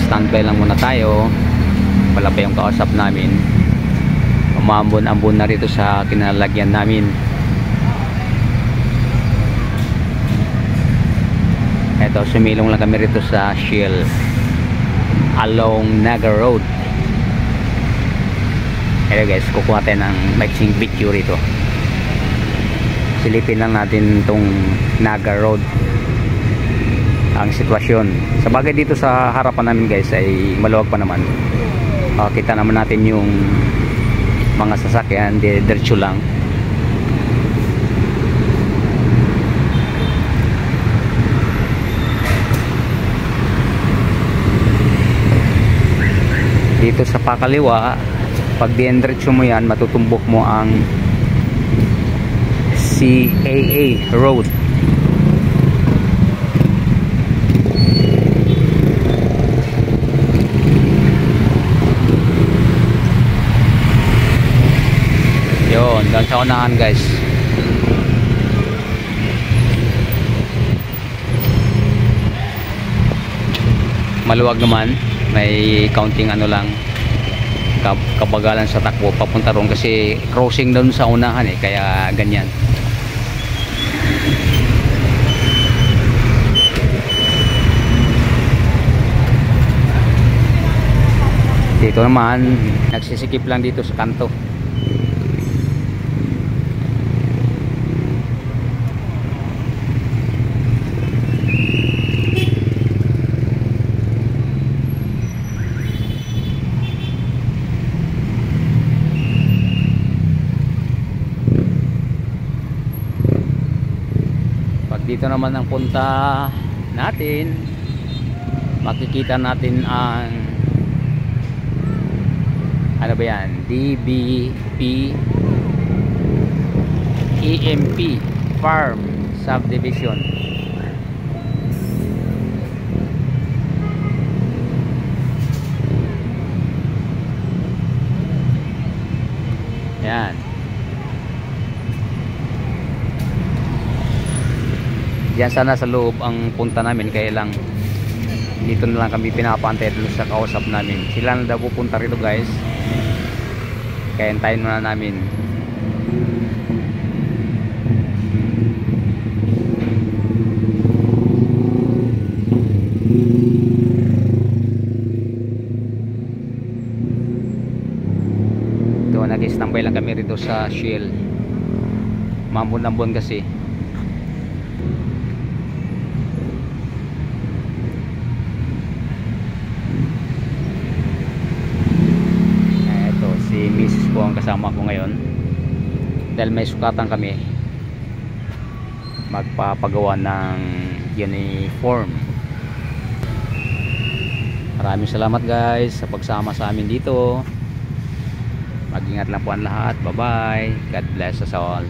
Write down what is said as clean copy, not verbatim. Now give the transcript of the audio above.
Standby lang muna tayo. Wala pa yung kausap namin. Umambon-ambon na rito sa kinalagyan namin. Eto, sumilong lang kami rito sa Shell along Naga Road. Eto guys, kukuha tayo ng mixing video rito. Silipin lang natin itong Naga Road, ang sitwasyon. Sa bagay dito sa harapan namin guys ay maluwag pa naman. Kita naman natin yung mga sasakyan, diretso lang. Dito sa pakaliwa, pag diretso mo yan, matutumbok mo ang CAA Road. Yun, doon sa unahan guys. Maluwag naman, may counting ano lang, kabagalan sa takbo papunta ron kasi crossing doon sa unahan kaya ganyan. Dito naman nagsisikip lang dito sa kanto. Dito naman ang punta natin, makikita natin ang ano ba yan, DBP EMP Farm Subdivision. Yan. Diyan sana sa loob ang punta namin, kaya lang dito na lang kami pinapantay dun sa kausap namin. Sila na daw pupunta rito guys, kaya hintayin muna namin. Ito, nag-standby lang kami rito sa Shell. Mambon-ambon kasi. Si Mrs. po ang kasama ko ngayon dahil may sukatan kami magpapagawa ng uniform. Maraming salamat guys sa pagsama sa amin dito. Mag-ingat lang po ang lahat. Bye bye. God bless us all.